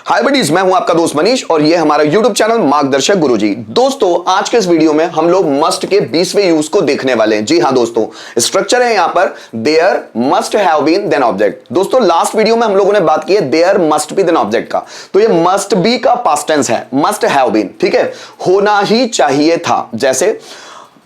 हाय buddies, मैं हूं आपका दोस्त मनीष और ये हमारा यूट्यूब चैनल मार्गदर्शक गुरुजी। दोस्तों, आज के इस वीडियो में हम लोग मस्ट के 20वें यूज को देखने वाले हैं। जी हां दोस्तों, स्ट्रक्चर है यहां पर there must have been then object. दोस्तों, लास्ट वीडियो में हम लोगों ने बात की है there must be then object का, तो ये मस्ट बी का पास्ट टेंस है, मस्ट हैव बीन। ठीक है, होना ही चाहिए था। जैसे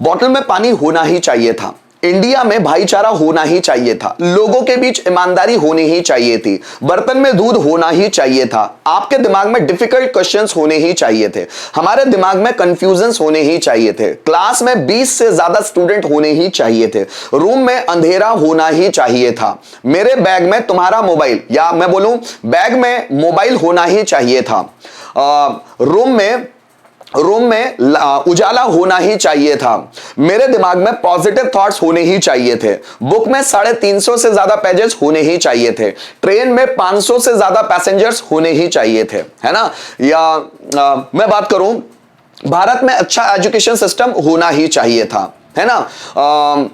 बॉटल में पानी होना ही चाहिए था, इंडिया में भाईचारा होना ही चाहिए था, लोगों के बीच ईमानदारी होनी ही चाहिए थी, बर्तन में दूध होना ही चाहिए था, आपके दिमाग में डिफिकल्ट क्वेश्चंस होने ही चाहिए थे, हमारे दिमाग में कंफ्यूजन्स होने ही चाहिए थे, क्लास में 20 से ज्यादा स्टूडेंट होने ही चाहिए थे, रूम में अंधेरा होना ही चाहिए था, मेरे बैग में तुम्हारा मोबाइल, या मैं बोलूं बैग में मोबाइल होना ही चाहिए था, रूम में उजाला होना ही चाहिए था, मेरे दिमाग में पॉजिटिव थॉट्स होने ही चाहिए थे, बुक में 350 से ज्यादा पेजेस होने ही चाहिए थे, ट्रेन में 500 से ज्यादा पैसेंजर्स होने ही चाहिए थे, है ना। या मैं बात करूं, भारत में अच्छा एजुकेशन सिस्टम होना ही चाहिए था, है ना।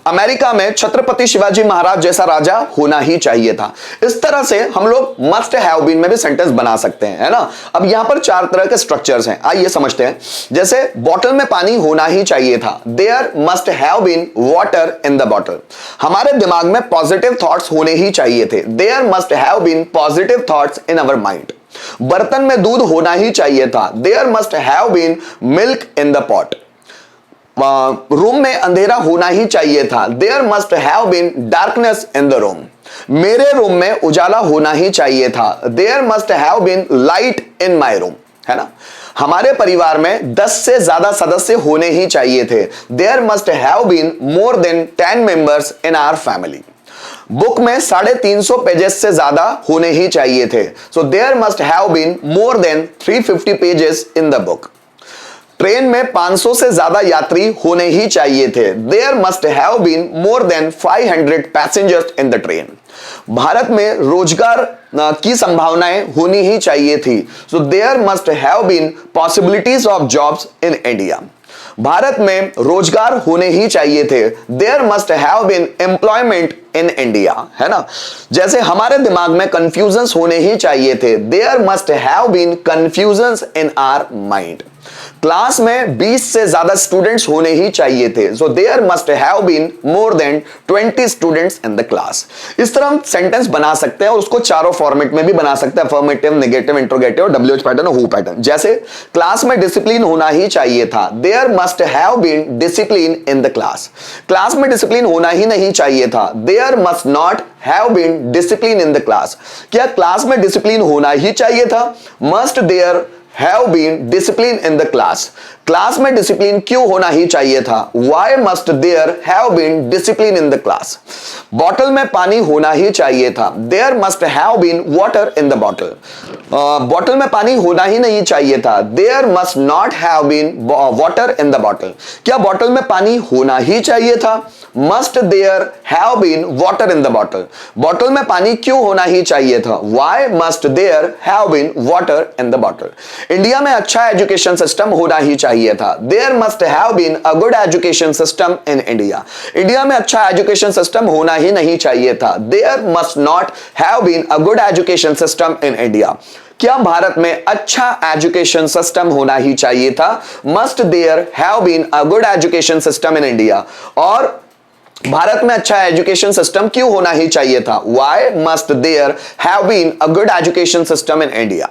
अमेरिका में छत्रपति शिवाजी महाराज जैसा राजा होना ही चाहिए था। इस तरह से हम लोग मस्ट हैव बीन में भी सेंटेंस बना सकते हैं, है ना। अब यहां पर 4 तरह के स्ट्रक्चर्स हैं, आइए समझते हैं। जैसे बॉटल में पानी होना ही चाहिए था, there must have been water in the bottle. हमारे दिमाग में पॉजिटिव थॉट्स होने ही चाहिए थे, there must have been positive thoughts in our mind. बर्तन में दूध होना ही चाहिए था, there must have been milk in the pot. Room में अंधेरा होना ही चाहिए था, there must have been darkness in the room. मेरे रूम में उजाला होना ही चाहिए था, there must have been light in my room, है ना। हमारे परिवार में 10 से ज्यादा सदस्य होने ही चाहिए थे, there must have been more than 10 members in our family. Book में 350 पेजेस से ज्यादा होने ही चाहिए थे, so there must have been more than 350 pages in the book. Train में 500 से ज्यादा यात्री होने ही चाहिए थे, there must have been more than 500 passengers in the train. भारत में रोजगार की संभावनाएं होनी ही चाहिए थी, so there must have been possibilities of jobs in India. Bharat में रोजगार होने ही चाहिए थे, there must have been employment in India, है ना। जैसे हमारे दिमाग में कंफ्यूजन्स होने ही चाहिए थे, there must have been confusions in our mind. Class में 20 से ज्यादा स्टूडेंट्स होने ही चाहिए थे, so there must have been more than 20 students in the class. इस तरह हम सेंटेंस बना सकते हैं और उसको चारों फॉर्मेट में भी बना सकते हैं, affirmative, negative, interrogative, WH pattern और हु पैटर्न। जैसे क्लास में डिसिप्लिन होना ही चाहिए था, there must have been discipline in the class. Class में डिसिप्लिन होना ही नहीं चाहिए था, there must not have been discipline in the class. क्या क्लास में डिसिप्लिन होना ही चाहिए था, must there have been discipline in the class. Class में डिसिप्लिन क्यों होना ही चाहिए था, why must there have been discipline in the class. Bottle में पानी होना ही चाहिए था, there must have been water in the bottle. Bottle में पानी होना ही नहीं चाहिए था, there must not have been water in the bottle. क्या बॉटल में पानी होना ही चाहिए था, must there have been water in the bottle. Bottle में पानी क्यों होना ही चाहिए था, why must there have been water in the bottle. India में अच्छा एजुकेशन सिस्टम होना ही चाहिए था, there must have been a good education system in India. India में अच्छा एजुकेशन सिस्टम होना ही नहीं चाहिए था, there must not have been a good education system in India. क्या भारत में अच्छा एजुकेशन सिस्टम होना ही चाहिए था, must there have been a good education system in India. और भारत में अच्छा एजुकेशन सिस्टम क्यों होना ही चाहिए था, why must there have been a good education system in India.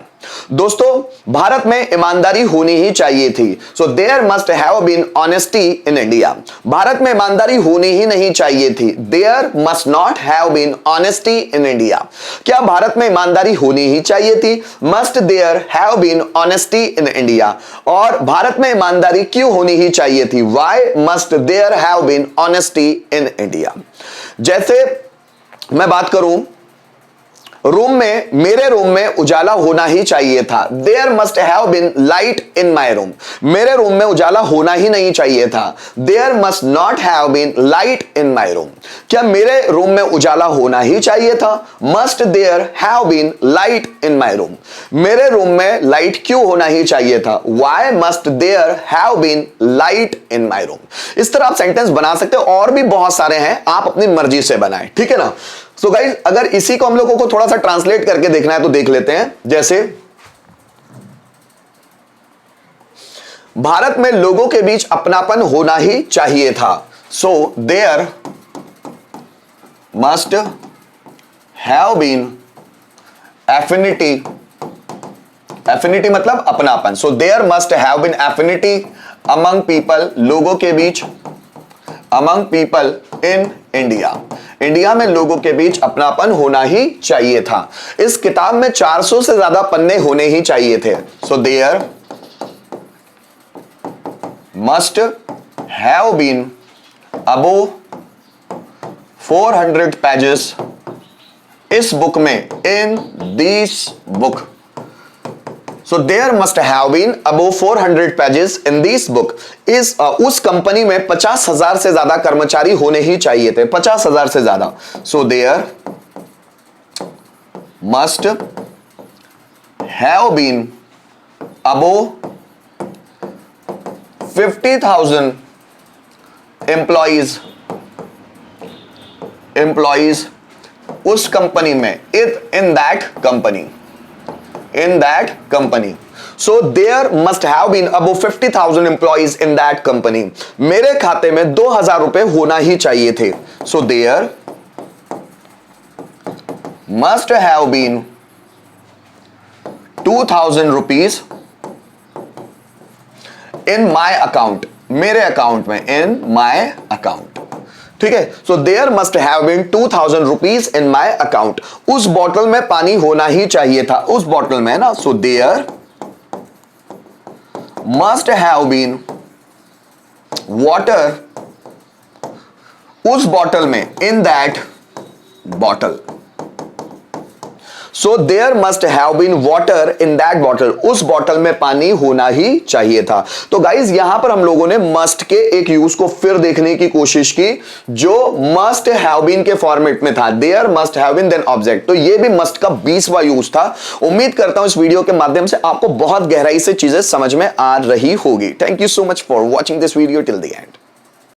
दोस्तों, भारत में ईमानदारी होनी ही चाहिए थी, so there must have been honesty in India. Bharat में ईमानदारी होनी ही नहीं चाहिए थी, there must not have been honesty in India. क्या भारत में ईमानदारी होनी ही चाहिए थी, must there have been honesty in India. और भारत में ईमानदारी क्यों होनी ही चाहिए थी, why must there have been honesty in India. जैसे मैं बात करूं, मेरे रूम में उजाला होना ही चाहिए था, there must have been light in my room. मेरे रूम में उजाला होना ही नहीं चाहिए था, there must not have been light in my room. क्या मेरे रूम में उजाला होना ही चाहिए था, must there have been light in my room. मेरे रूम में लाइट क्यों होना ही चाहिए था, why must there have been light in my room. इस तरह आप सेंटेंस बना सकते हो, और भी बहुत सारे हैं, आप अपनी मर्जी से बनाएं, ठीक है ना। सो गाइस, अगर इसी को हम लोगों को थोड़ा सा ट्रांसलेट करके देखना है तो देख लेते हैं। जैसे भारत में लोगों के बीच अपनापन होना ही चाहिए था। So there must have been affinity, affinity मतलब अपनापन। So there must have been affinity among people, लोगों के बीच, among people in India, India में लोगों के बीच अपनापन होना ही चाहिए था। इस किताब में 400 से ज्यादा पन्ने होने ही चाहिए थे। So there must have been above 400 pages इस बुक में, in this book. So there must have been above 400 pages in this book. उस कंपनी में 50,000 से ज्यादा कर्मचारी होने ही चाहिए थे, 50,000 से ज्यादा। So there must have been above 50,000 employees उस कंपनी में, in that company. So there must have been above 50,000 employees in that company. मेरे खाते में 2,000 रुपए होना ही चाहिए थे। So there must have been 2,000 rupees in my account, मेरे अकाउंट में, इन माई अकाउंट। ठीक है। So there must have been 2,000 rupees in my account. उस बॉटल में पानी होना ही चाहिए था, उस बॉटल में ना। So there must have been water उस बॉटल में, in that bottle. So there must have been water in that bottle, उस बॉटल में पानी होना ही चाहिए था। तो गाइज यहां पर हम लोगों ने मस्ट के एक यूज को फिर देखने की कोशिश की, जो मस्ट हैव बीन के फॉर्मेट में था, there must have been then object. तो ये भी मस्ट का 20वां यूज था। उम्मीद करता हूं इस वीडियो के माध्यम से आपको बहुत गहराई से चीजें समझ में आ रही होगी। Thank you so much for watching this video till the end.